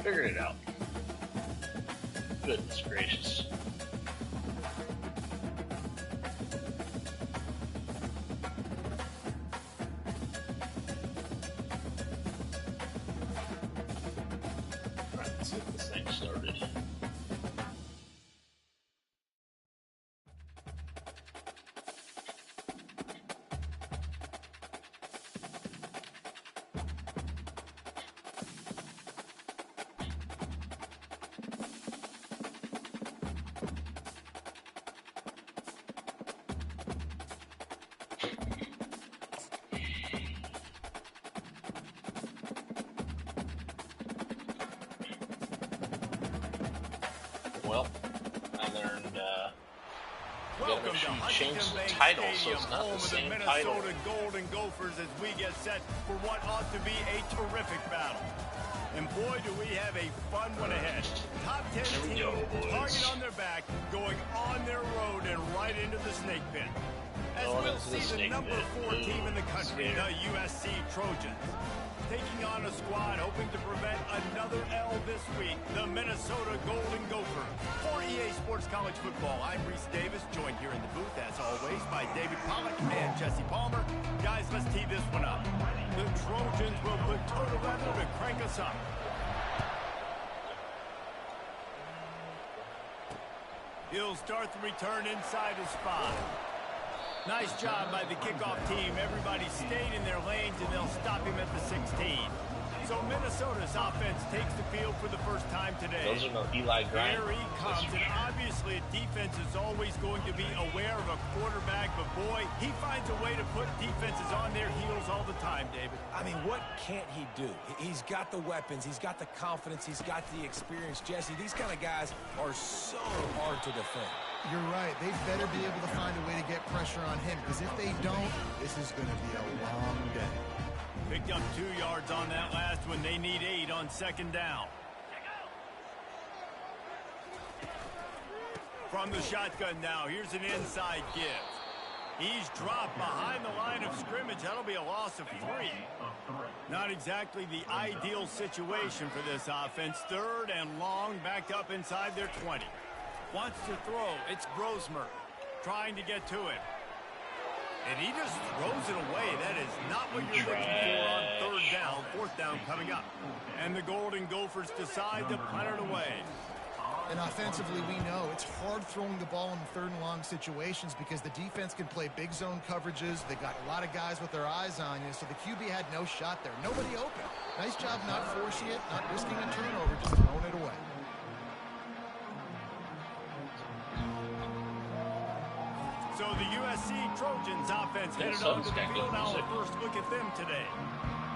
figured it out. Goodness gracious. Alright, let's get this thing started. Well, I learned, Welcome make sure to you change Huntington the Bank title so Stadium, it's not home the of the same Minnesota title. Golden Gophers, as we get set for what ought to be a terrific battle. And boy, do we have a fun one ahead. Top 10 Here we team, go, boys. target on their back, going on their road and right into the snake pit. As Going we'll into the see the snake number pit. 4 team in the country, Here. the USC Trojans, taking on a squad hoping to prevent another L this week, the Minnesota Golden Gophers. For EA Sports College Football, I'm Reese Davis, joined here in the booth, as always, by David Pollack and Jesse Palmer. Guys, let's tee this one up. The Trojans will put total leather to crank us up. He'll start the return inside his 5. Nice job by the kickoff team. Everybody stayed in their lanes, and they'll stop him at the 16. So Minnesota's offense takes the field for the first time today. Those are no Eli Grind. Here he comes, and obviously a defense is always going to be aware of a quarterback, but boy, he finds a way to put defenses on their heels all the time, David. I mean, what can't he do? He's got the weapons, he's got the confidence, he's got the experience. Jesse, these kind of guys are so hard to defend. You're right. They better be able to find a way to get pressure on him, because if they don't, this is going to be a long day. Picked up 2 yards on that last one. They need 8 on second down. From the shotgun now, here's an inside give. He's dropped behind the line of scrimmage. That'll be a loss of 3. Not exactly the ideal situation for this offense. 3rd and long, backed up inside their 20. Wants to throw. It's Grosmer trying to get to him. And he just throws it away. That is not what you're looking for on 3rd down. 4th down coming up. And the Golden Gophers decide to punt it away. And offensively, we know it's hard throwing the ball in 3rd and long situations because the defense can play big zone coverages. They got a lot of guys with their eyes on you, so the QB had no shot there. Nobody open. Nice job not forcing it, not risking a turnover, just throwing it away. So the USC Trojans offense headed onto the field. Now a first look at them today.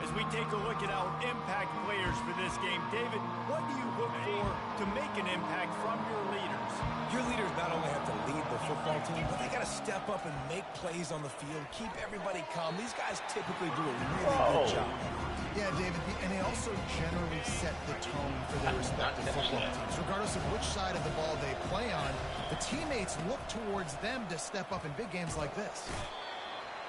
As we take a look at our impact players for this game, David, what do you look for to make an impact from your leaders? Your leaders not only have to lead the football team, but they got to step up and make plays on the field, keep everybody calm. These guys typically do a really good job. Yeah, David, and they also generally set the tone for their respective football teams. Regardless of which side of the ball they play on, the teammates look towards them to step up in big games like this.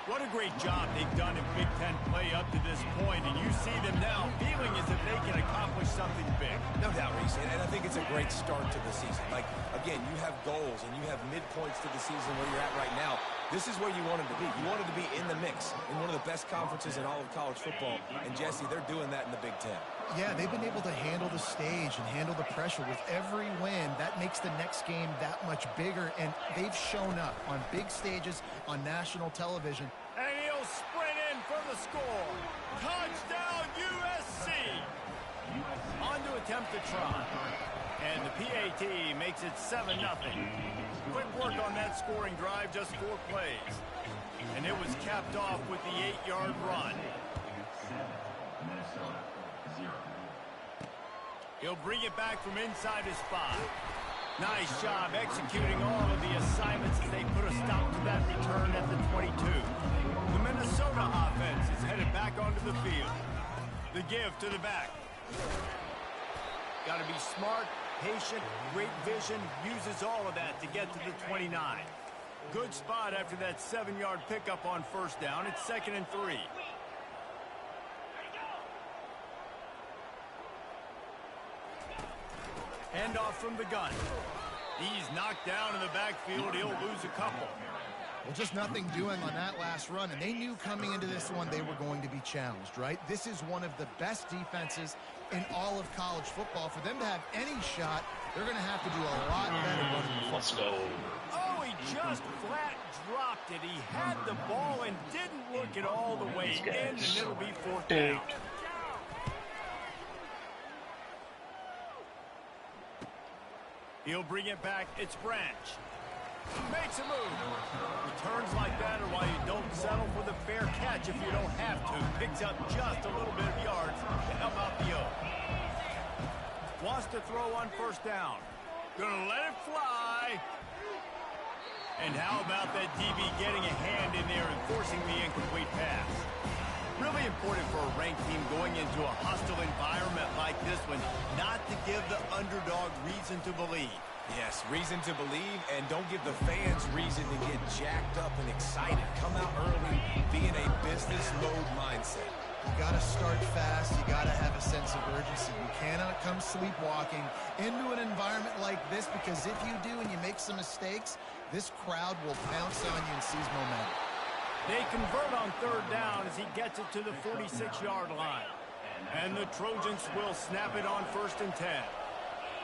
What a great job they've done in Big Ten play up to this point, and you see them now feeling as if they can accomplish something big. No doubt, Reese, and I think it's a great start to the season. Like, again, you have goals and you have midpoints to the season where you're at right now. This is where you wanted to be. You wanted to be in the mix in one of the best conferences in all of college football, and Jesse, they're doing that in the Big Ten. Yeah, they've been able to handle the stage and handle the pressure. With every win, that makes the next game that much bigger, and they've shown up on big stages on national television. And he'll sprint in for the score. Touchdown, USC. On to attempt the try. And the PAT makes it 7-0. Quick work on that scoring drive, just 4 plays. And it was capped off with the 8-yard run. He'll bring it back from inside his 5. Nice job executing all of the assignments as they put a stop to that return at the 22. The Minnesota offense is headed back onto the field. The give to the back. Got to be smart, patient, great vision, uses all of that to get to the 29. Good spot after that 7-yard pickup on 1st down. It's 2nd and 3. Handoff from the gun. He's knocked down in the backfield. He'll lose a couple. Well, just nothing doing on that last run, and they knew coming into this one they were going to be challenged, right? This is one of the best defenses in all of college football. For them to have any shot, they're going to have to do a lot better running the football. Let's go. Oh, he just flat dropped it. He had the ball and didn't look it all the way in, and it'll be fourth down. He'll bring it back. It's Branch. Makes a move. Returns like that are why you don't settle for the fair catch if you don't have to. Picks up just a little bit of yards to help out the O. Wants to throw on first down. Gonna let it fly. And how about that DB getting a hand in there and forcing the incomplete pass? Really important for a ranked team going into a hostile environment like this one, not to give the underdog reason to believe. Yes, reason to believe, and don't give the fans reason to get jacked up and excited. Come out early, be in a business mode mindset. You got to start fast. You got to have a sense of urgency. You cannot come sleepwalking into an environment like this, because if you do and you make some mistakes, this crowd will pounce on you and seize momentum. They convert on third down as he gets it to the 46-yard line. And the Trojans will snap it on 1st and 10.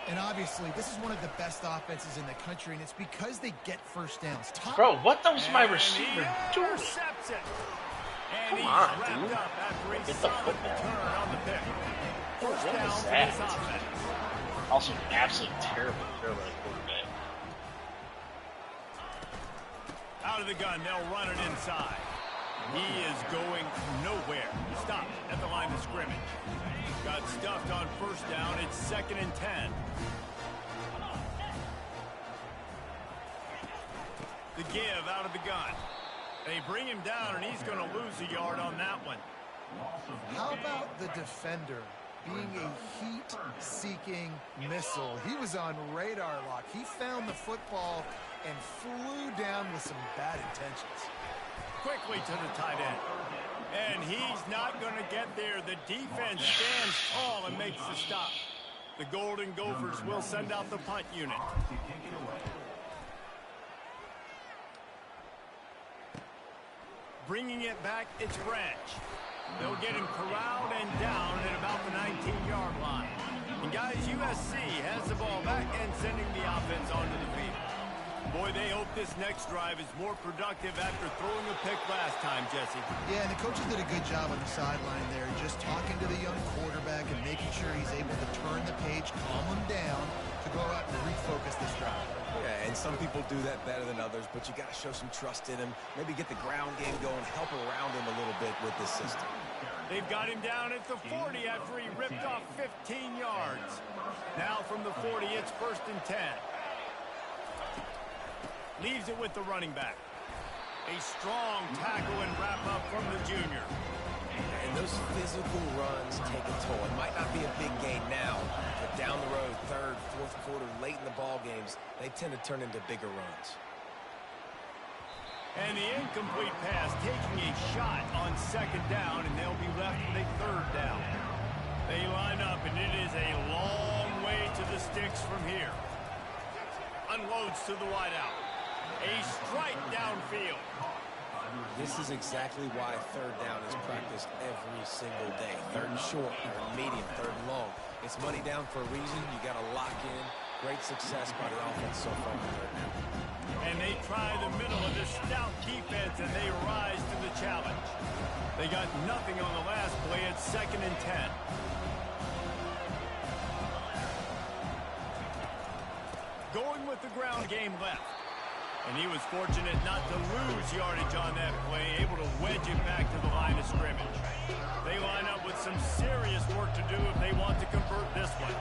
And obviously, this is one of the best offenses in the country, and it's because they get first downs. Bro, what was my receiver doing? Intercepts it. And Come he's on, wrapped dude. up after a Get the solid football. return on the pick. First What down was for that? this offense. Also, absolutely terrible quarterback. Out of the gun, they'll run it inside. He is going nowhere. Stopped at the line of scrimmage. Got stuffed on first down. It's 2nd and 10. The give out of the gun. They bring him down, and he's going to lose a yard on that one. How about the defender being a heat-seeking missile? He was on radar lock. He found the football and flew down with some bad intentions. Quickly to the tight end. And he's not going to get there. The defense stands tall and makes the stop. The Golden Gophers will send out the punt unit. Bringing it back, it's Branch. They'll get him corralled and down at about the 19-yard line. And guys, USC has the ball back and sending the offense onto the field. Boy, they hope this next drive is more productive after throwing a pick last time, Jesse. Yeah, and the coaches did a good job on the sideline there, just talking to the young quarterback and making sure he's able to turn the page, calm him down, to go out and refocus this drive. Yeah, and some people do that better than others, but you got to show some trust in him. Maybe get the ground game going, help around him a little bit with this system. They've got him down at the 40 after he ripped off 15 yards. Now from the 40, it's 1st and 10. Leaves it with the running back. A strong tackle and wrap up from the junior. And those physical runs take a toll. It might not be a big gain now, but down the road, 3rd, 4th quarter, late in the ball games, they tend to turn into bigger runs. And the incomplete pass taking a shot on 2nd down, and they'll be left with a 3rd down. They line up, and it is a long way to the sticks from here. Unloads to the wideout. A strike downfield. This is exactly why 3rd down is practiced every single day. 3rd and short, 3rd and medium, 3rd and long. It's money down for a reason. You got to lock in. Great success by the offense so far on 3rd down. And they try the middle of this stout defense, and they rise to the challenge. They got nothing on the last play. It's 2nd and 10. Going with the ground game left. And he was fortunate not to lose yardage on that play, able to wedge it back to the line of scrimmage. They line up with some serious work to do if they want to convert this one.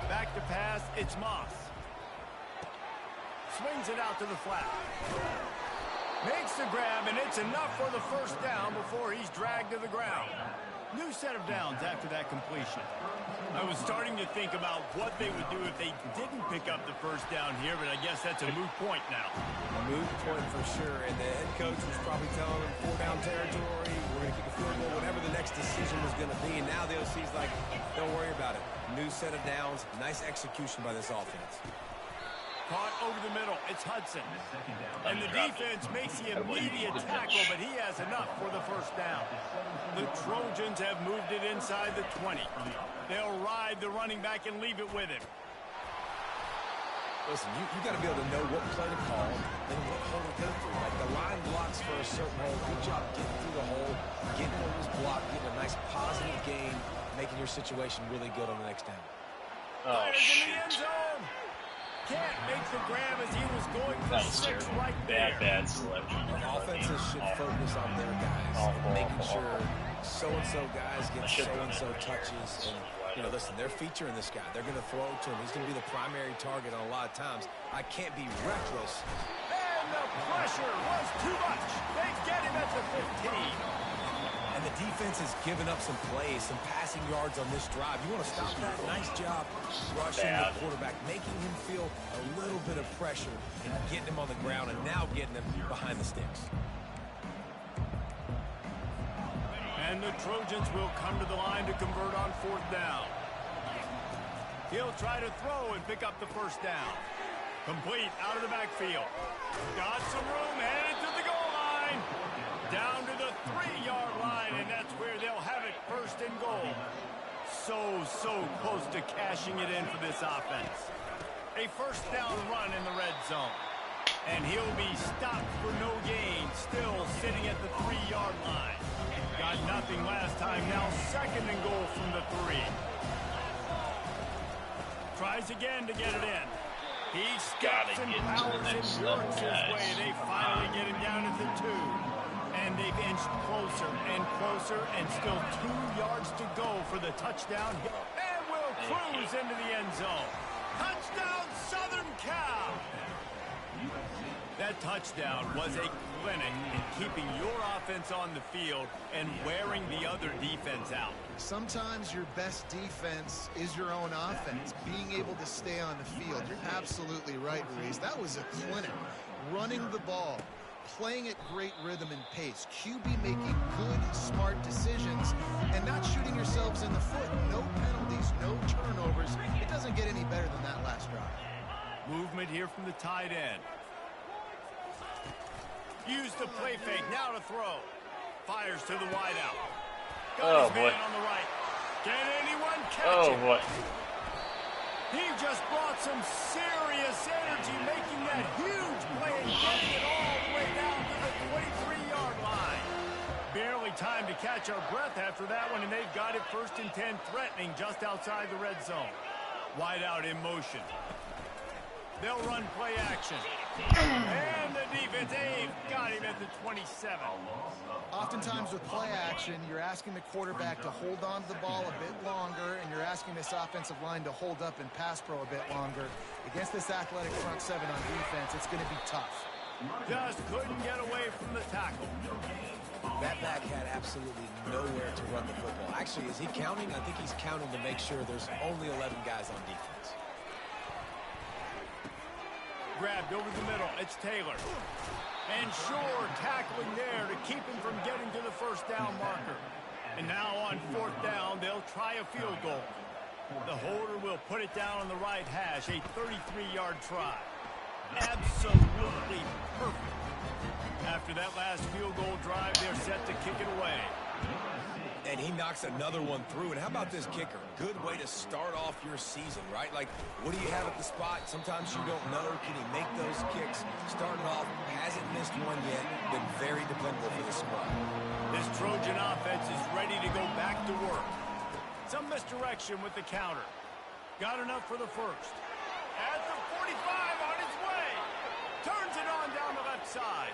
Back to pass, it's Moss. Swings it out to the flat. Makes the grab, and it's enough for the 1st down before he's dragged to the ground. New set of downs after that completion. I was starting to think about what they would do if they didn't pick up the first down here, but I guess that's a moot point now. A moot point for sure, and the head coach was probably telling them 4-down territory, we're going to kick a field goal, whatever the next decision was going to be, and now the OC's like, don't worry about it. New set of downs, nice execution by this offense. Caught over the middle. It's Hudson. And the defense makes the immediate tackle, but he has enough for the first down. The Trojans have moved it inside the 20. They'll ride the running back and leave it with him. Listen, you got to be able to know what play to call and what hole to go through. Like the line blocks for a certain hole. Good job getting through the hole, getting over his block, getting a nice positive gain, making your situation really good on the next down. Oh, shit. In the end zone. Can't make the grab as he was going for six right there. Bad selection. Offenses should focus on their guys, making sure so-and-so guys get so-and-so touches. And, listen, they're featuring this guy. They're going to throw it to him. He's going to be the primary target on a lot of times. I can't be reckless. And the pressure was too much. They get him at the 15. And the defense has given up some plays, some passing yards on this drive. You want to stop that? Nice job rushing the quarterback, making him feel a little bit of pressure and getting him on the ground and now getting him behind the sticks. And the Trojans will come to the line to convert on fourth down. He'll try to throw and pick up the first down. Complete out of the backfield. Got some room, headed to the goal line. Down to the 3-yard line, and that's where they'll have it first and goal. So close to cashing it in for this offense. A first down run in the red zone. And he'll be stopped for no gain, still sitting at the 3-yard line. Got nothing last time, now second and goal from the 3. Tries again to get it in. He steps and powers and works his way. They finally get him down at the 2. And they've inched closer and closer, and still 2 yards to go for the touchdown. And will cruise into the end zone. Touchdown, Southern Cal! That touchdown was a clinic in keeping your offense on the field and wearing the other defense out. Sometimes your best defense is your own offense, being able to stay on the field. You're absolutely right, Reese. That was a clinic. Running the ball, playing at great rhythm and pace, QB making good, smart decisions, and not shooting yourselves in the foot. No penalties, no turnovers. It doesn't get any better than that last drive. Movement here from the tight end. Use the play fake, now to throw. Fires to the wideout. Got his man on the right. Can anyone catch it? Boy. He just brought some serious energy, making that huge play and getting it all the way down to the 23-yard line. Barely time to catch our breath after that one, and they've got it first and 10, threatening just outside the red zone. Wide out in motion. They'll run play action. And the defense, got him at the 27. Oftentimes with play action, you're asking the quarterback to hold on to the ball a bit longer, and you're asking this offensive line to hold up and pass pro a bit longer. Against this athletic front seven on defense, it's going to be tough. Just couldn't get away from the tackle. That back had absolutely nowhere to run the football. Actually, is he counting? I think he's counting to make sure there's only 11 guys on defense. Grabbed over the middle. It's Taylor. And Shore tackling there to keep him from getting to the first down marker. And now on fourth down, they'll try a field goal. The holder will put it down on the right hash, a 33-yard try. Absolutely perfect. After that last field goal drive, they're set to kick it away. And he knocks another one through. And how about this kicker? Good way to start off your season, right? Like, what do you have at the spot? Sometimes you don't know. Can he make those kicks? Starting off, hasn't missed one yet. Been very dependable for the squad. This Trojan offense is ready to go back to work. Some misdirection with the counter. Got enough for the first. At the 45 on his way. Turns it on down the left side.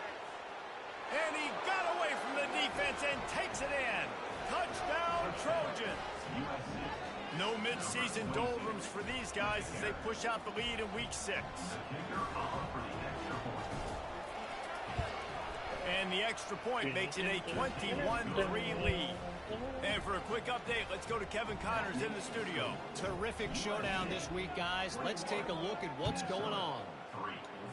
And he got away from the defense and takes it in. Touchdown, Trojans. No midseason doldrums for these guys as they push out the lead in week 6. And the extra point makes it a 21-3 lead. And for a quick update, let's go to Kevin Connors in the studio. Terrific showdown this week, guys. Let's take a look at what's going on.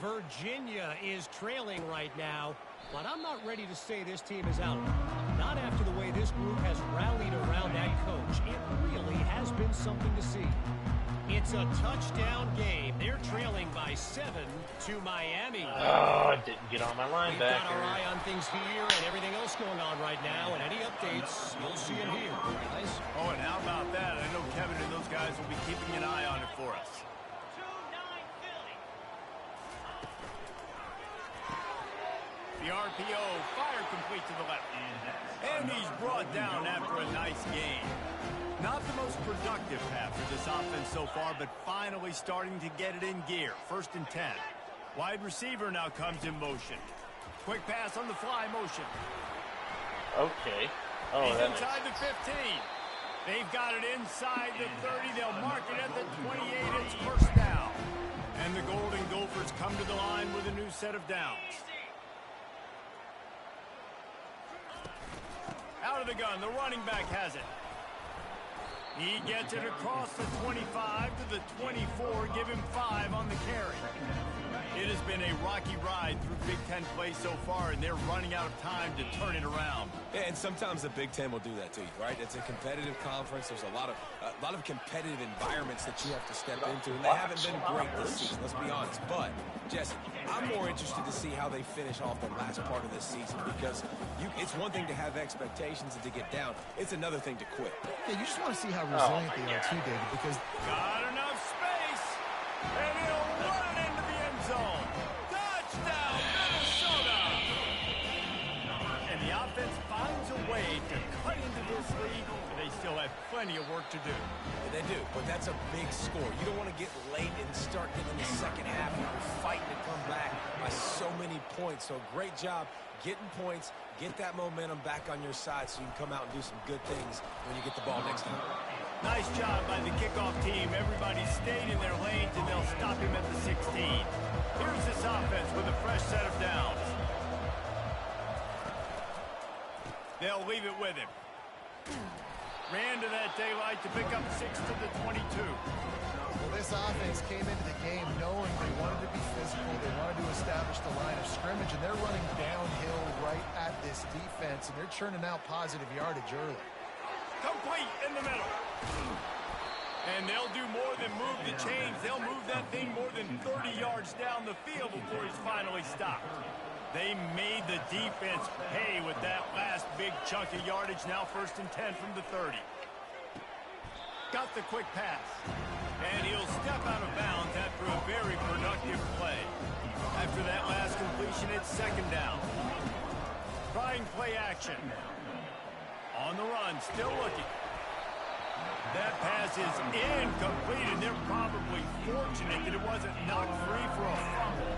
Virginia is trailing right now, but I'm not ready to say this team is out. Not after the way this group has rallied around that coach. It really has been something to see. It's a touchdown game. They're trailing by 7 to Miami. Oh, I didn't get on my linebacker. We've got our eye on things here and everything else going on right now, and any updates, you'll see them here, guys. Oh, and how about that? I know Kevin and those guys will be keeping an eye on it for us. The RPO, fire complete to the left. And he's brought down after a nice game. Not the most productive pass for this offense so far, but finally starting to get it in gear. 1st and 10. Wide receiver now comes in motion. Quick pass on the fly motion. Okay. Oh, he's that inside the 15. They've got it inside the 30. They'll mark it at the 28. It's 1st down. And the Golden Gophers come to the line with a new set of downs. Out of the gun, the running back has it. He gets it across the 25 to the 24, give him 5 on the carry. It has been a rocky ride through Big Ten play so far, and they're running out of time to turn it around. Yeah, and sometimes the Big Ten will do that to you, right? It's a competitive conference. There's a lot of competitive environments that you have to step into, and they haven't been great this season, let's be honest. But, Jesse, I'm more interested to see how they finish off the last part of this season, because it's one thing to have expectations and to get down. It's another thing to quit. Yeah, you just want to see how resilient they are too, David, because... Got enough space, and he'll run it into the end zone. Touchdown, Minnesota! And the offense finds a way to cut into this lead, but they still have plenty of work to do. Yeah, they do, but that's a big score. You don't want to get late and start getting the second half. You're fighting to come back by so many points. So great job getting points, get that momentum back on your side so you can come out and do some good things when you get the ball next time. Nice job by the kickoff team. Everybody stayed in their lanes, and they'll stop him at the 16. Here's this offense with a fresh set of downs. They'll leave it with him. Ran to that daylight to pick up 6 to the 22. Well, this offense came into the game knowing they wanted to be physical. They wanted to establish the line of scrimmage, and they're running downhill right at this defense, and they're churning out positive yardage early. Complete in the middle. And they'll do more than move the chains. They'll move that thing more than 30 yards down the field before he's finally stopped. They made the defense pay with that last big chunk of yardage. Now 1st and 10 from the 30. Got the quick pass. And he'll step out of bounds after a very productive play. After that last completion, it's 2nd down. Trying play action. On the run, still looking. That pass is incomplete, and they're probably fortunate that it wasn't knocked free for a fumble.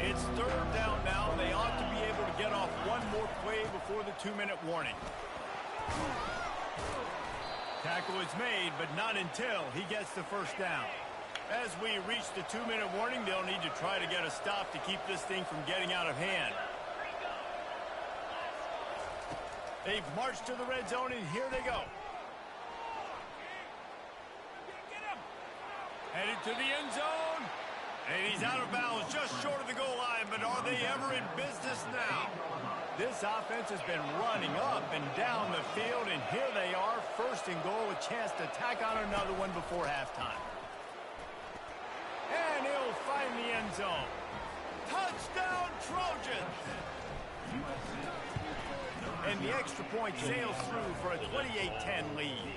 It's 3rd down now, and they ought to be able to get off one more play before the 2-minute warning. Tackle is made, but not until he gets the 1st down. As we reach the 2-minute warning, they'll need to try to get a stop to keep this thing from getting out of hand. They've marched to the red zone, and here they go. Headed to the end zone. And he's out of bounds just short of the goal line, but are they ever in business now? This offense has been running up and down the field, and here they are, 1st and goal, a chance to tack on another one before halftime. And he'll find the end zone. Touchdown, Trojans! And the extra point sails through for a 28-10 lead.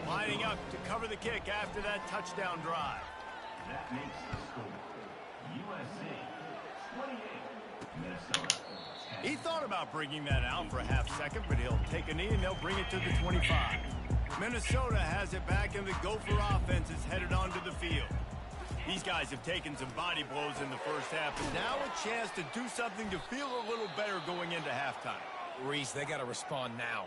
Lining up to cover the kick after that touchdown drive. That makes the score USA 28, Minnesota. He thought about bringing that out for a half second, but he'll take a knee and they'll bring it to the 25. Minnesota has it back, and the Gopher offense is headed onto the field. These guys have taken some body blows in the 1st half, and now a chance to do something to feel a little better going into halftime. Reese, they got to respond now.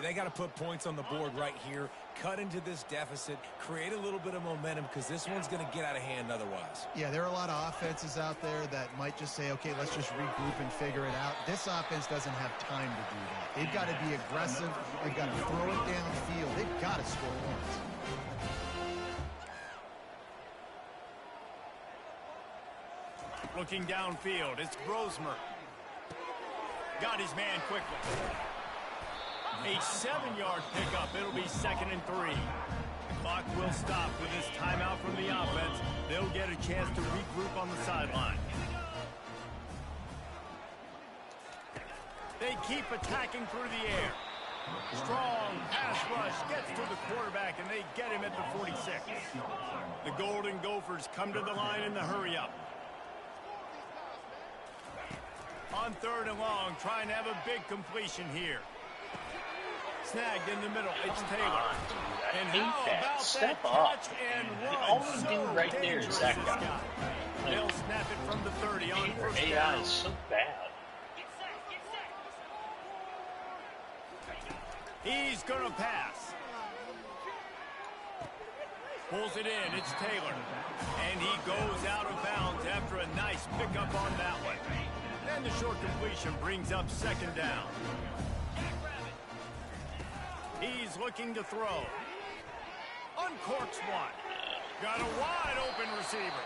They got to put points on the board right here, cut into this deficit, create a little bit of momentum because this one's going to get out of hand otherwise. Yeah, there are a lot of offenses out there that might just say, okay, let's just regroup and figure it out. This offense doesn't have time to do that. They've got to be aggressive. They've got to throw it downfield. They've got to score points. Looking downfield, it's Brosmer. Got his man quickly. A 7-yard pickup. It'll be 2nd and 3. The clock will stop with this timeout from the offense. They'll get a chance to regroup on the sideline. They keep attacking through the air. Strong pass rush gets to the quarterback, and they get him at the 46. The Golden Gophers come to the line in the hurry-up. On 3rd and long, trying to have a big completion here. Snagged in the middle. It's Taylor. And how about that catch and run? The only dude right there is that guy. They'll snap it from the 30 on Their 1st AI down. is so bad. He's going to pass. Pulls it in. It's Taylor. And he goes out of bounds after a nice pickup on that one. And the short completion brings up 2nd down. He's looking to throw. Uncorks one. Got a wide open receiver.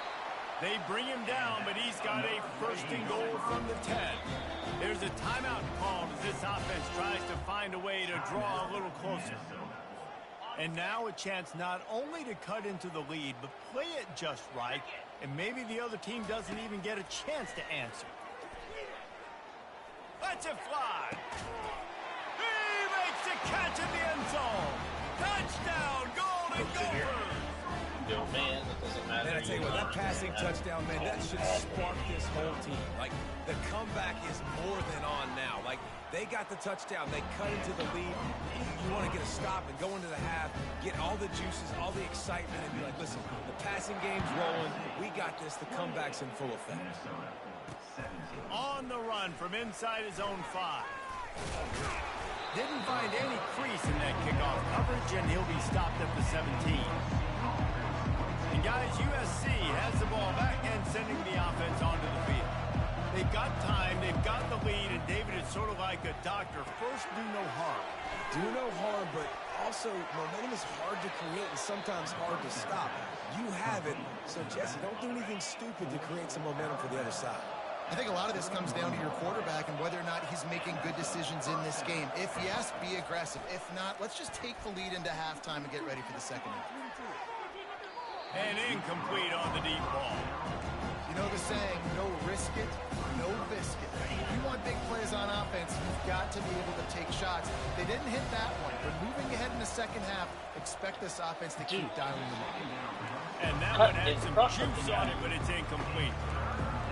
They bring him down, but he's got a 1st and goal from the 10. There's a timeout called as this offense tries to find a way to draw a little closer. And now a chance not only to cut into the lead, but play it just right, and maybe the other team doesn't even get a chance to answer. Let's it fly. He makes the catch in the end zone. Touchdown, Golden Gophers. Yo, man, it doesn't matter. Man, I tell you what, that passing touchdown, man, that should spark this whole team. Like, the comeback is more than on now. Like, they got the touchdown. They cut into the lead. You want to get a stop and go into the half, get all the juices, all the excitement, and be like, listen, the passing game's rolling. We got this. The comeback's in full effect. On the run from inside his own 5. Didn't find any crease in that kickoff coverage, and he'll be stopped at the 17. And guys, USC has the ball back and sending the offense onto the field. They've got time, they've got the lead, and David is sort of like a doctor. First, do no harm. Do no harm, but also momentum is hard to create and sometimes hard to stop. You have it, so Jesse, don't do anything stupid to create some momentum for the other side. I think a lot of this comes down to your quarterback and whether or not he's making good decisions in this game. If yes, be aggressive. If not, let's just take the lead into halftime and get ready for the second half. And incomplete on the deep ball. You know the saying, no risk it, no biscuit. If you want big plays on offense, you've got to be able to take shots. They didn't hit that one, but moving ahead in the second half, expect this offense to keep dialing them up. And that one had some juice on it, but it's incomplete.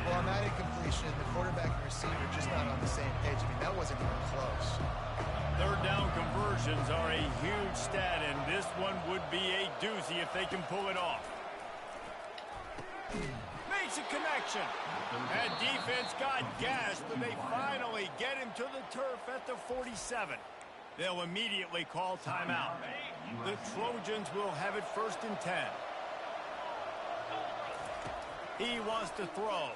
Well, on that incompletion, the quarterback and receiver just not on the same page. I mean, that wasn't even close. 3rd down conversions are a huge stat, and this one would be a doozy if they can pull it off. Makes a connection. That defense got gashed, but they finally get him to the turf at the 47. They'll immediately call timeout. The Trojans will have it 1st and 10. He wants to throw.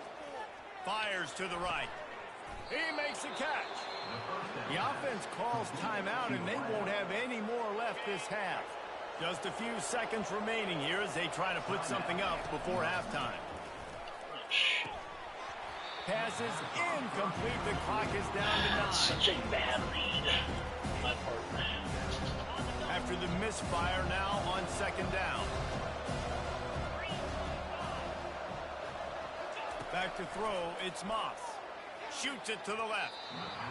Fires to the right. He makes a catch. The offense calls timeout, and they won't have any more left this half. Just a few seconds remaining here as they try to put something up before halftime. Pass is incomplete. The clock is down to 9. Such a bad lead. My part. After the misfire now on 2nd down. Back to throw, it's Moss. Shoots it to the left.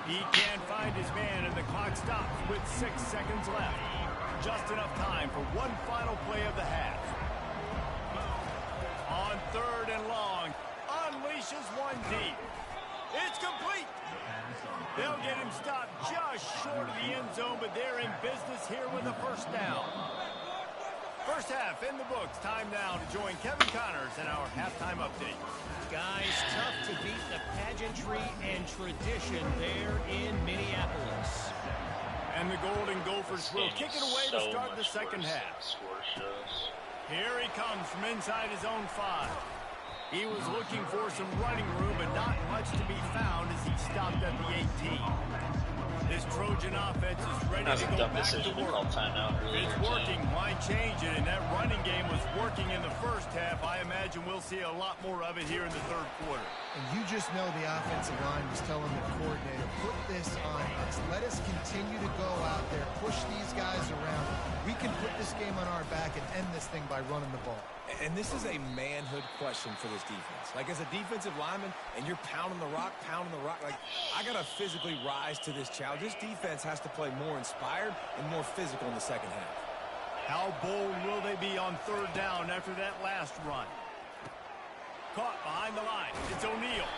He can't find his man, and the clock stops with 6 seconds left. Just enough time for one final play of the half. On 3rd and long, unleashes one deep. It's complete. They'll get him stopped just short of the end zone, but they're in business here with a 1st down. First half in the books. Time now to join Kevin Connors in our halftime update. Guys, tough to beat the pageantry and tradition there in Minneapolis. And the Golden Gophers will kick it away to start the second half. Here he comes from inside his own 5. He was looking for some running room, but not much to be found as he stopped at the 18. This Trojan offense is ready to go back to work. It's working. Why change it? And that running game was working in the first half. I imagine we'll see a lot more of it here in the third quarter. And you just know the offensive line was telling the coordinator, put this on us. Let us continue to go out there, push these guys around. We can put this game on our back and end this thing by running the ball. And this is a manhood question for this defense. Like, as a defensive lineman, and you're pounding the rock, like, I got to physically rise to this challenge. This defense has to play more inspired and more physical in the second half. How bold will they be on third down after that last run? Caught behind the line. It's O'Neal.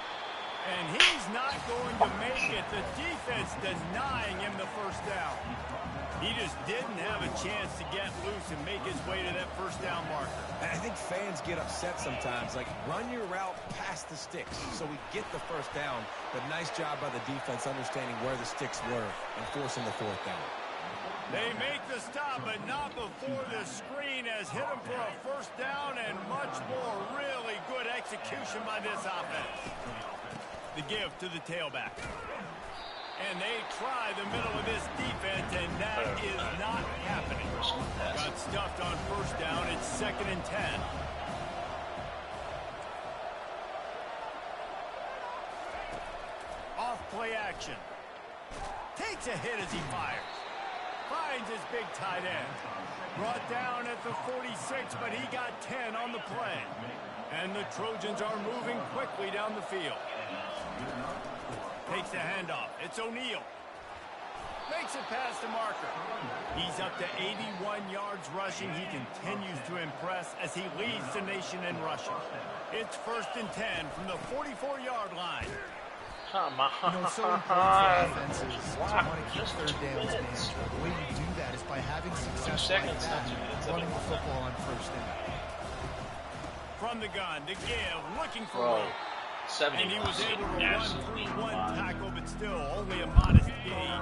And he's not going to make it. The defense denying him the first down. He just didn't have a chance to get loose and make his way to that first down marker. And I think fans get upset sometimes. Like, run your route past the sticks so we get the first down. But nice job by the defense understanding where the sticks were and forcing the fourth down. They make the stop, but not before the screen has hit him for a first down, and much more really good execution by this offense. The give to the tailback. And they try the middle of this defense, and that is not happening. Got stuffed on first down. It's 2nd and 10. Off play action. Takes a hit as he fires. Finds his big tight end. Brought down at the 46, but he got 10 on the play. And the Trojans are moving quickly down the field. Takes the handoff. It's O'Neal. Makes it past the marker. He's up to 81 yards rushing. He continues to impress as he leads the nation in rushing. It's 1st and 10 from the 44-yard line. Come on. You know, it's so important for offenses to want to keep third downs manageable. The way you do that is by having success like that, running the football on first down. From the gun, the give, looking for room. And he was able to run through one tackle, but still only a modest gain.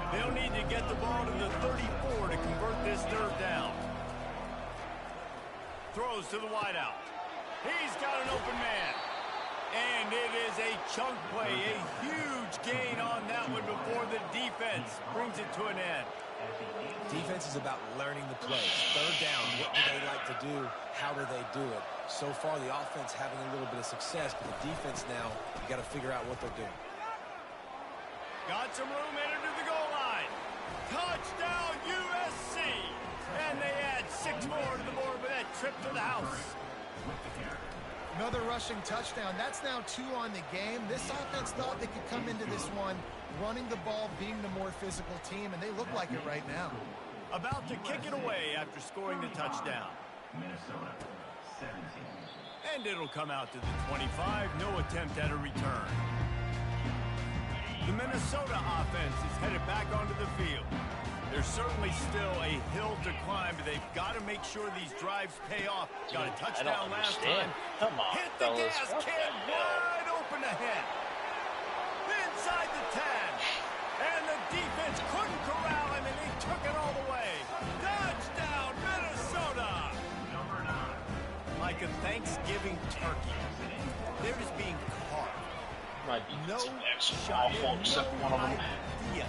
They'll need to get the ball to the 34 to convert this third down. Throws to the wideout. He's got an open man. And it is a chunk play, a huge gain on that one before the defense brings it to an end. Defense is about learning the plays. Third down, what do they like to do? How do they do it? So far, the offense having a little bit of success, but the defense now, you got to figure out what they're doing. Got some room headed to the goal line. Touchdown, USC! And they add 6 more to the board with that trip to the house. Another rushing touchdown. That's now 2 on the game. This offense thought they could come into this one running the ball, being the more physical team, and they look like it right now. About to kick it away after scoring the touchdown. Minnesota, 17. And it'll come out to the 25. No attempt at a return. The Minnesota offense is headed back onto the field. There's certainly still a hill to climb, but they've got to make sure these drives pay off. Got a touchdown last time. Come on, Hit the fellas. gas can wide open ahead. Inside the 10. And the defense couldn't corral him, and he took it all the way. Touchdown, Minnesota! Like a Thanksgiving turkey. They're just being carved. Might be No shot. shot, Except no one of them. idea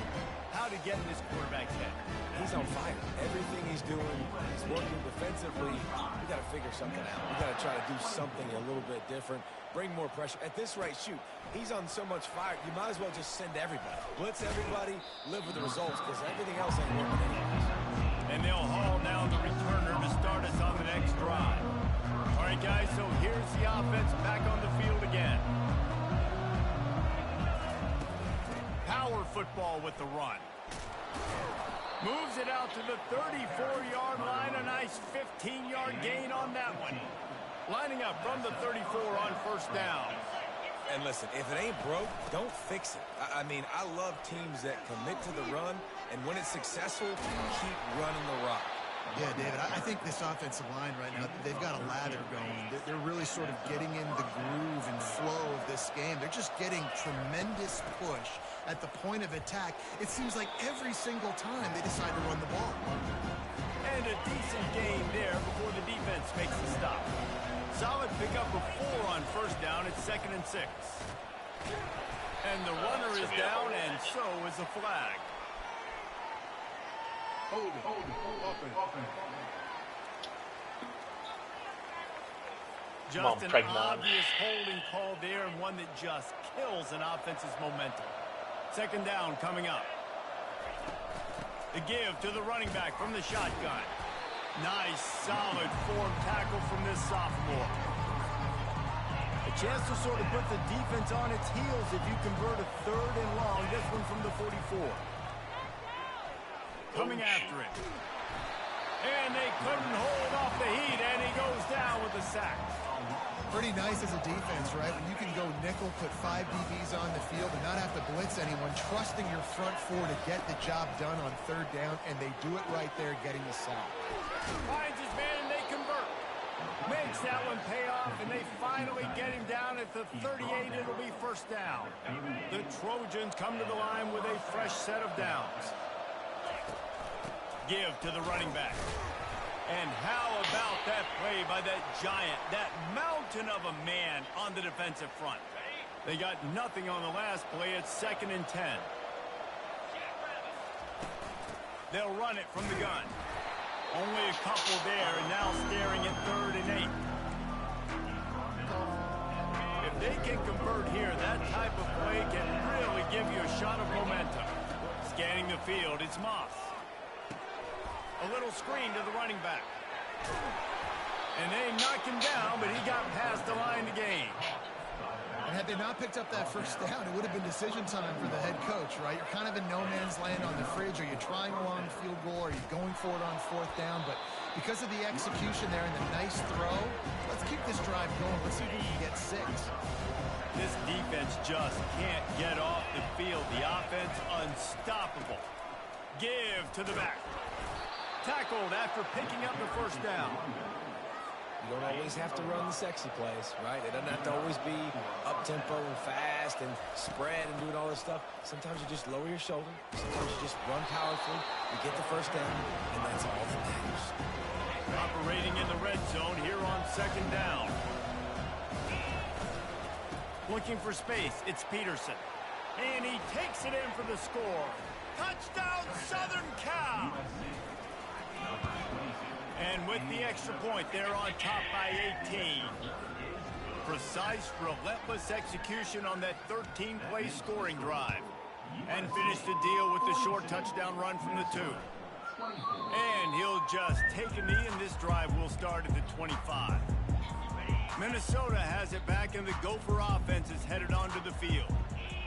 how to get in this quarterback's head. He's on fire. Everything he's doing, he's working defensively. We got to figure something out. We got to try to do something a little bit different, bring more pressure. At this rate, shoot, he's on so much fire, you might as well just send everybody. Blitz everybody, live with the results, because everything else ain't working anyways. And they'll haul down the returner to start us on the next drive. All right, guys, so here's the offense back on the field again. Power football with the run. Moves it out to the 34-yard line. A nice 15-yard gain on that one. Lining up from the 34 on first down. And listen, if it ain't broke, don't fix it. I mean, I love teams that commit to the run, and when it's successful, keep running the rock. Yeah, David, I think this offensive line right now, they've got a lather going. They're really sort of getting in the groove and flow of this game. They're just getting tremendous push at the point of attack. It seems like every single time they decide to run the ball. And a decent gain there before the defense makes the stop. Solid pickup of 4 on first down. It's 2nd and 6. And the runner is down, and so is a flag. Just an obvious holding call there, and one that just kills an offense's momentum. 2nd down coming up. The give to the running back from the shotgun. Nice, solid form tackle from this sophomore. A chance to sort of put the defense on its heels if you convert a 3rd and long. This one from the 44. Coming after it. And they couldn't hold off the heat, and he goes down with a sack. Pretty nice as a defense, right? When you can go nickel, put 5 DBs on the field and not have to blitz anyone, trusting your front 4 to get the job done on 3rd down, and they do it right there, getting the sack. Finds his man, and they convert. Makes that one pay off, and they finally get him down at the 38. It'll be 1st down. The Trojans come to the line with a fresh set of downs. Give to the running back. And how about that play by that giant, that mountain of a man on the defensive front? They got nothing on the last play. It's 2nd and 10. They'll run it from the gun. Only a couple there, and now staring at 3rd and 8. If they can convert here, that type of play can really give you a shot of momentum. Scanning the field, it's Moss. A little screen to the running back. And they knocked him down, but he got past the line to gain. And had they not picked up that 1st down, it would have been decision time for the head coach, right? You're kind of in no man's land on the fridge. Are you trying a long field goal? Are you going for it on 4th down? But because of the execution there and the nice throw, let's keep this drive going. Let's see if we can get 6. This defense just can't get off the field. The offense unstoppable. Give to the back. Tackled after picking up the 1st down. You don't always have to run the sexy plays, right? It doesn't have to always be up-tempo and fast and spread and doing all this stuff. Sometimes you just lower your shoulder. Sometimes you just run powerfully. You get the 1st down, and that's all that matters. Operating in the red zone here on 2nd down. Looking for space, it's Peterson. And he takes it in for the score. Touchdown, Southern Cal! And with the extra point, they're on top by 18. Precise, relentless execution on that 13-play scoring drive. And finish the deal with the short touchdown run from the 2. And he'll just take a knee, and this drive will start at the 25. Minnesota has it back, and the Gopher offense is headed onto the field.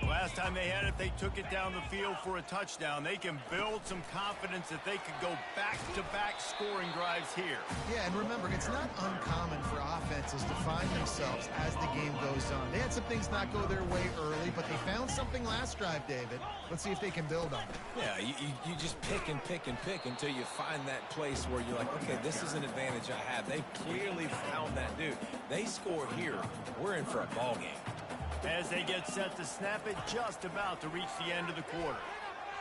Last time they had it, they took it down the field for a touchdown. They can build some confidence that they could go back-to-back scoring drives here. Yeah, and remember, it's not uncommon for offenses to find themselves as the game goes on. They had some things not go their way early, but they found something last drive, David. Let's see if they can build on it. Yeah, you just pick and pick and pick until you find that place where you're like, okay, this is an advantage I have. They clearly found that dude. They score here. We're in for a ball game. As they get set to snap it, just about to reach the end of the quarter.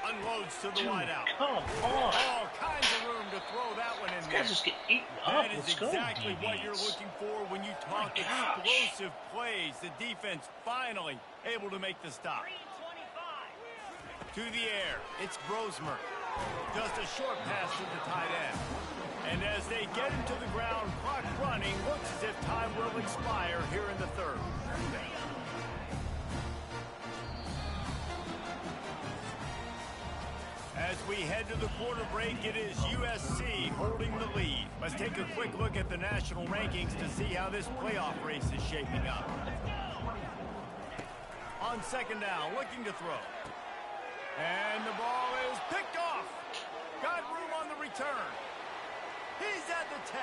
Unloads to the wideout. Come on. All kinds of room to throw that one in there. Guys just get eaten up. That is Let's go, exactly what DBs. you're looking for when you talk explosive plays. The defense finally able to make the stop. To the air, it's Brosmer. Just a short pass to the tight end. And as they get him to the ground, clock running, looks as if time will expire here in the 3rd. As we head to the quarter break, it is USC holding the lead. Let's take a quick look at the national rankings to see how this playoff race is shaping up. On 2nd down, looking to throw. And the ball is picked off. Got room on the return. He's at the 10.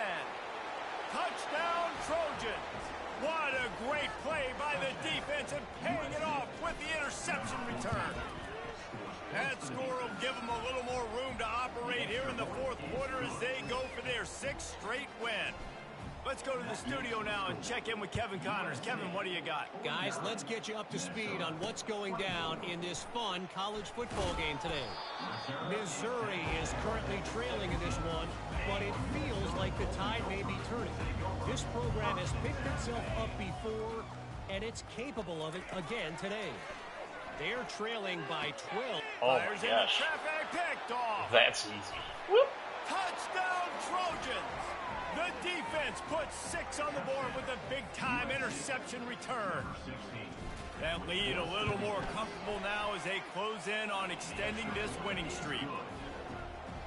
Touchdown, Trojans. What a great play by the defense and paying it off with the interception return. That score will give them a little more room to operate here in the fourth quarter as they go for their 6th straight win. Let's go to the studio now and check in with Kevin Connors. Kevin, what do you got? Guys, let's get you up to speed on what's going down in this fun college football game today. Missouri is currently trailing in this one, but it feels like the tide may be turning. This program has picked itself up before, and it's capable of it again today. They're trailing by 12. Oh Fires my in the gosh. traffic, picked off. That's easy. Whoop. Touchdown Trojans! The defense puts 6 on the board with a big-time interception return. That lead a little more comfortable now as they close in on extending this winning streak.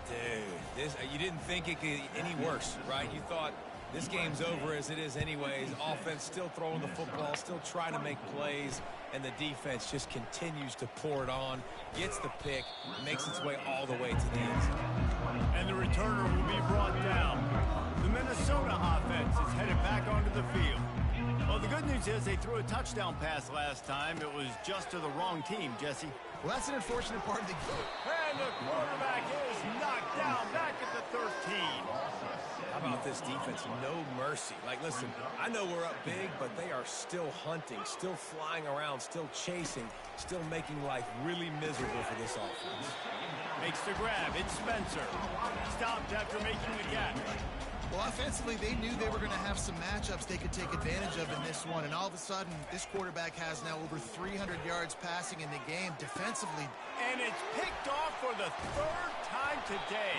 Dude, you didn't think it could get any worse, right? You thought this game's over as it is anyways. Offense still throwing the football, still trying to make plays, and the defense just continues to pour it on, gets the pick, makes its way all the way to the end zone. And the returner will be brought down. The Minnesota offense is headed back onto the field. Well, the good news is they threw a touchdown pass last time. It was just to the wrong team, Jesse. Well, that's an unfortunate part of the game. And the quarterback is knocked down back at the 13. How about this defense? No mercy. Like, listen, I know we're up big, but they are still hunting, still flying around, still chasing, still making life really miserable for this offense. Makes the grab. It's Spencer. Stopped after making the catch. Well, offensively, they knew they were going to have some matchups they could take advantage of in this one, and all of a sudden, this quarterback has now over 300 yards passing in the game. Defensively, and it's picked off for the 3rd time today.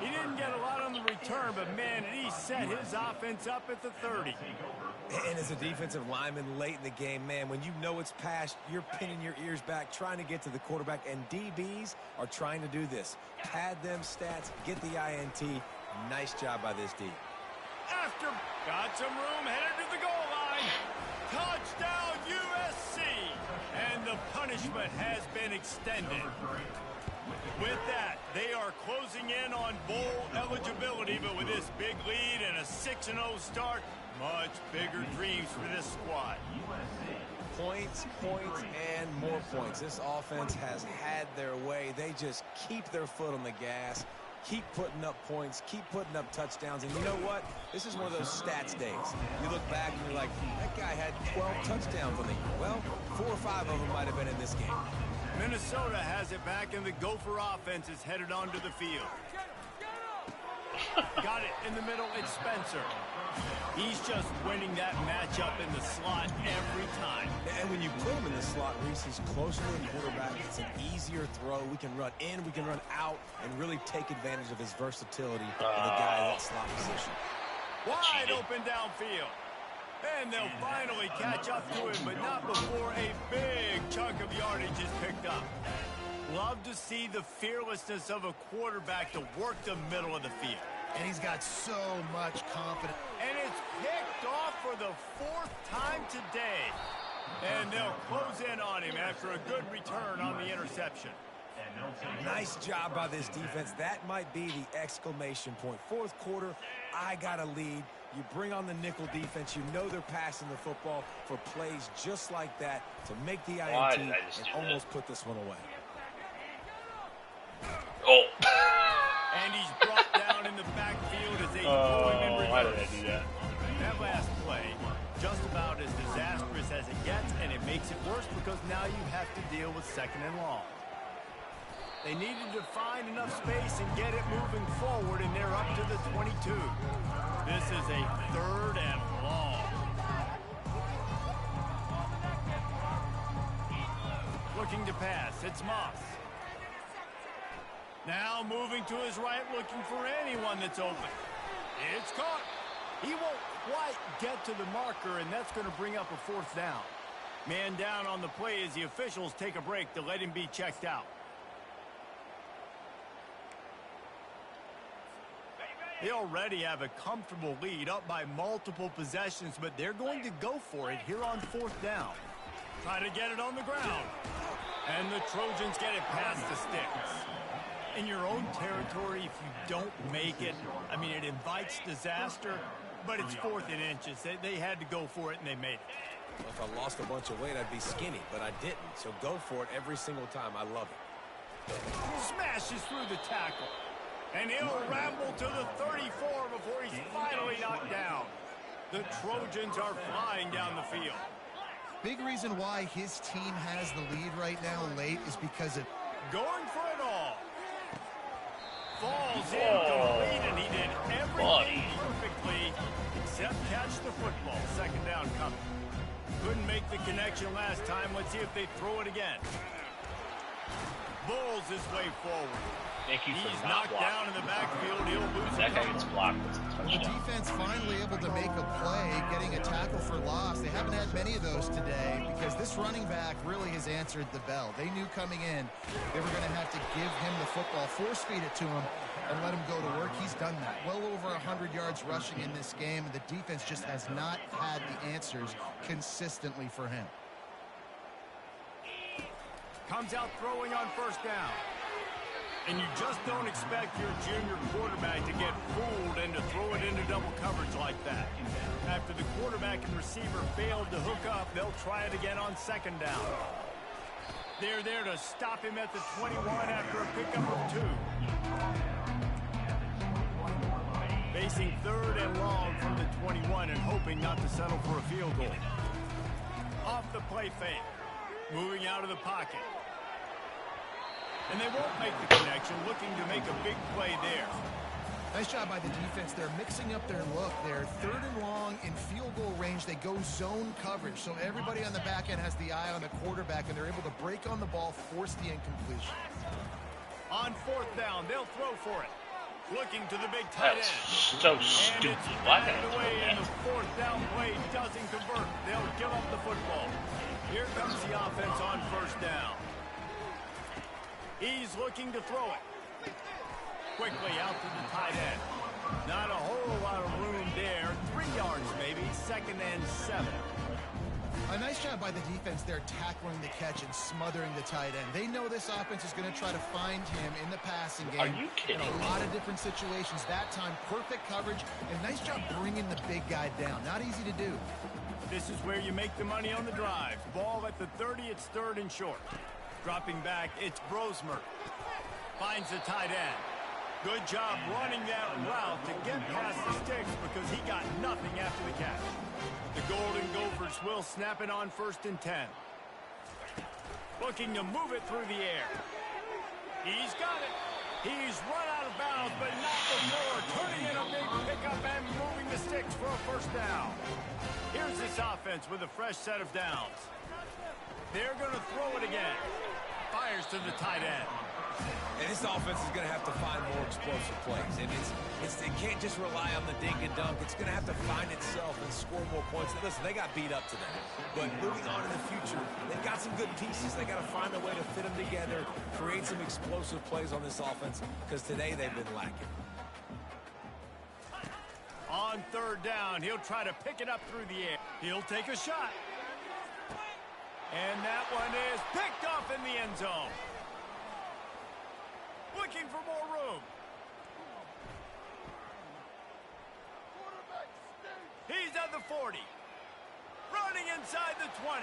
He didn't get a lot on the return, but man, he set his offense up at the 30. And as a defensive lineman late in the game, man, when you know it's past, you're pinning your ears back, trying to get to the quarterback, and DBs are trying to do this. Pad them stats, get the INT. Nice job by this D. After got some room, headed to the goal line. Touchdown USC. And the punishment has been extended. With that, they are closing in on bowl eligibility, but with this big lead and a 6-0 start, much bigger dreams for this squad. Points, points, and more points. This offense has had their way. They just keep their foot on the gas, keep putting up points, keep putting up touchdowns. And you know what? This is one of those stats days. You look back and you're like, that guy had 12 touchdowns on the year. Well, 4 or 5 of them might have been in this game. Minnesota has it back, and the Gopher offense is headed onto the field. Got it in the middle. It's Spencer. He's just winning that matchup in the slot every time. And when you put him in the slot, Reese, he's closer to the quarterback. It's an easier throw. We can run in, we can run out, and really take advantage of his versatility in the guy in that slot position. Wide open downfield. And they'll finally catch up to him, but not before a big chunk of yardage is picked up. Love to see the fearlessness of a quarterback to work the middle of the field. and he's got so much confidence. And it's picked off for the 4th time today. And they'll close in on him after a good return on the interception. Nice job by this defense. That might be the exclamation point. 4th quarter, I got a lead. You bring on the nickel defense. You know they're passing the football for plays just like that to make the INT and almost put this one away. Oh! And he's brought down in the backfield as they pull him in reverse. Why did I do that? That last play, just about as disastrous as it gets, and it makes it worse because now you have to deal with 2nd and long. They needed to find enough space and get it moving forward, and they're up to the 22. This is a 3rd and long. Looking to pass, it's Moss. Now moving to his right, looking for anyone that's open. It's caught. He won't quite get to the marker, and that's going to bring up a 4th down. Man down on the play as the officials take a break to let him be checked out. They already have a comfortable lead, up by multiple possessions, but they're going to go for it here on 4th down. Trying to get it on the ground. And the Trojans get it past the sticks. In your own territory, if you don't make it, I mean, it invites disaster, but it's 4th and inches. They had to go for it, and they made it. Well, if I lost a bunch of weight, I'd be skinny, but I didn't. So go for it every single time. I love it. Smashes through the tackle. And he'll ramble to the 34 before he's finally knocked down. The Trojans are flying down the field. Big reason why his team has the lead right now late is because of going for it all. Falls incomplete, and he did everything perfectly except catch the football. Second down coming. Couldn't make the connection last time. Let's see if they throw it again. Bulls his way forward. Thank you for He's not knocked down in the backfield. He'll lose that it. guy gets blocked. That's a the touchdown. defense finally able to make a play, getting a tackle for loss. They haven't had many of those today because this running back really has answered the bell. They knew coming in they were going to have to give him the football, force feed it to him, and let him go to work. He's done that. Well over 100 yards rushing in this game, and the defense just has not had the answers consistently for him. Comes out throwing on first down. And you just don't expect your junior quarterback to get fooled and to throw it into double coverage like that. After the quarterback and receiver failed to hook up, they'll try it again on second down. They're there to stop him at the 21 after a pickup of 2. Facing third and long from the 21 and hoping not to settle for a field goal. Off the play fake. Moving out of the pocket. And they won't make the connection, looking to make a big play there. Nice job by the defense. They're mixing up their look. They're third and long in field goal range. They go zone coverage. So everybody on the back end has the eye on the quarterback, and they're able to break on the ball, force the incompletion. On fourth down, they'll throw for it. Looking to the big tight That's end. so And stupid. it's Why batted did I away, throw and that? the fourth down play doesn't convert. They'll give up the football. Here comes the offense on first down. He's looking to throw it. Quickly out to the tight end. Not a whole lot of room there. 3 yards maybe. Second and 7. A nice job by the defense there tackling the catch and smothering the tight end. They know this offense is going to try to find him in the passing game. Are you kidding in a me? lot of different situations. That time, perfect coverage and nice job bringing the big guy down. Not easy to do. This is where you make the money on the drive. Ball at the 30, it's third and short. Dropping back, it's Brosmer. Finds the tight end. Good job running that route to get past the sticks because he got nothing after the catch. The Golden Gophers will snap it on first and 10. Looking to move it through the air. He's got it. He's run out of bounds, but not before turning in a big pickup and moving the sticks for a first down. Here's this offense with a fresh set of downs. They're going to throw it again. Fires to the tight end. And this offense is going to have to find more explosive plays. And it can't just rely on the dink and dunk. It's going to have to find itself and score more points. And listen, they got beat up today. But moving on in the future, they've got some good pieces. They got to find a way to fit them together, create some explosive plays on this offense, because today they've been lacking. On third down, he'll try to pick it up through the air. He'll take a shot. And that one is picked off in the end zone. Looking for more room. He's at the 40. Running inside the 20.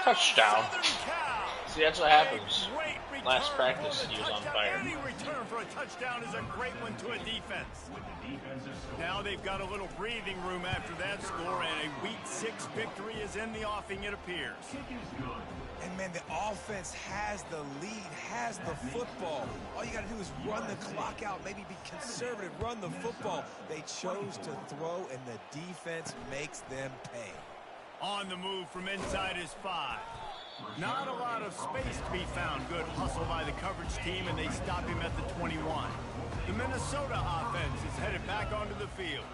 Touchdown. Southern Cal. See, that's what happens. A great return Last for practice, the he was on touchdown. fire. Any return for a touchdown is a great one to a defense. Now they've got a little breathing room after that score, and a Week 6 victory is in the offing, it appears. And, man, the offense has the lead, has the football. All you got to do is run the clock out, maybe be conservative, run the football. They chose to throw, and the defense makes them pay. On the move from inside his 5. Not a lot of space to be found. Good hustle by the coverage team, and they stop him at the 21. The Minnesota offense is headed back onto the field.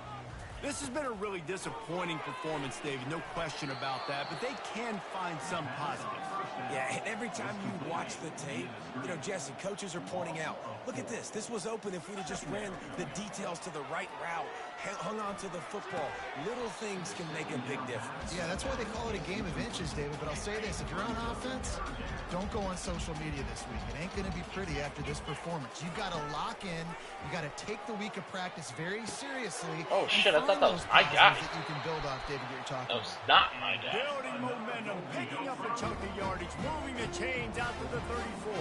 This has been a really disappointing performance, David, no question about that, but they can find some positives. Yeah, and every time you watch the tape, you know, Jesse, coaches are pointing out, look at this. This was open if we'd have just ran the details to the right route, hung on to the football. Little things can make a big difference. Yeah, that's why they call it a game of inches, David. But I'll say this, if you're on offense, don't go on social media this week. It ain't going to be pretty after this performance. You've got to lock in. You've got to take the week of practice very seriously. Oh, shit, I thought that was my guy. that you can build off, David, you're talking That was not my guy. Building momentum, picking up a chunk of yardage yardage, moving the chains out to the 34.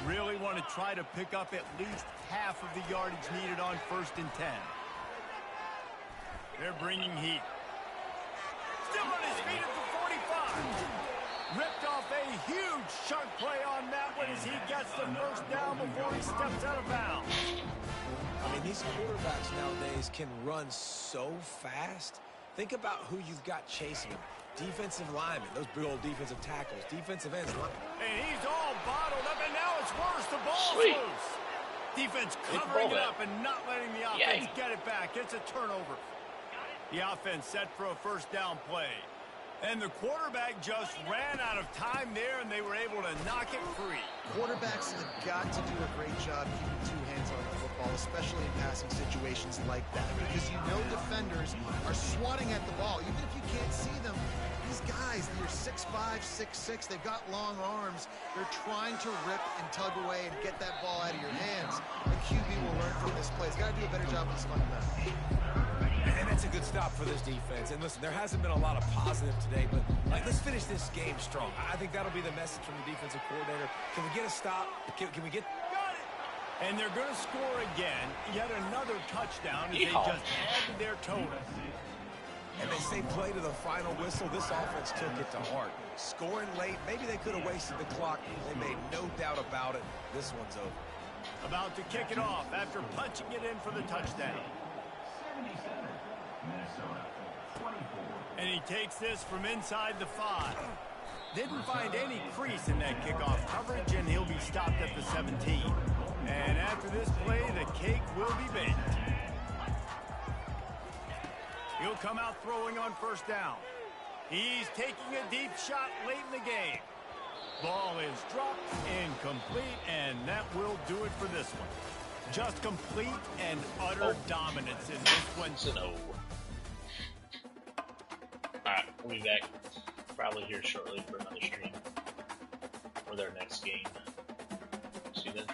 Really want to try to pick up at least half of the yardage needed on 1st and 10. They're bringing heat. Still on his feet at the 45. Ripped off a huge chunk play on that one as he gets the first down before he steps out of bounds. I mean, these quarterbacks nowadays can run so fast. Think about who you've got chasing them. Defensive linemen, those big old defensive tackles, defensive ends. And he's all bottled up, and now it's worse. The ball's Sweet. loose. Defense Good covering ball it back. up and not letting the offense Yay. get it back. It's a turnover. The offense set for a first down play. And the quarterback just ran out of time there, and they were able to knock it free. Quarterbacks have got to do a great job keeping two hands on the football, especially in passing situations like that, because you know defenders are swatting at the ball. Even if you can't see them, these guys, they're 6'5", 6'6", they've got long arms. They're trying to rip and tug away and get that ball out of your hands. The QB will learn from this play. He's got to do a better job of responding to that. And that's a good stop for this defense. And listen, there hasn't been a lot of positive today, but let's finish this game strong. I think that'll be the message from the defensive coordinator. Can we get a stop? Can we get... Got it! And they're going to score again. Yet another touchdown as they Yeehaw. just add to their total. And they say play to the final whistle. This offense took it to heart. Scoring late, maybe they could have wasted the clock. They made no doubt about it. This one's over. About to kick it off after punching it in for the touchdown. 77, Minnesota, 24. And he takes this from inside the 5. Didn't find any crease in that kickoff coverage, and he'll be stopped at the 17. And after this play, the cake will be baked. He'll come out throwing on first down. He's taking a deep shot late in the game. Ball is dropped, incomplete, and that will do it for this one. Just complete and utter dominance in this one. It's an O. Alright, we'll be back probably here shortly for another stream. Or their next game. See you then.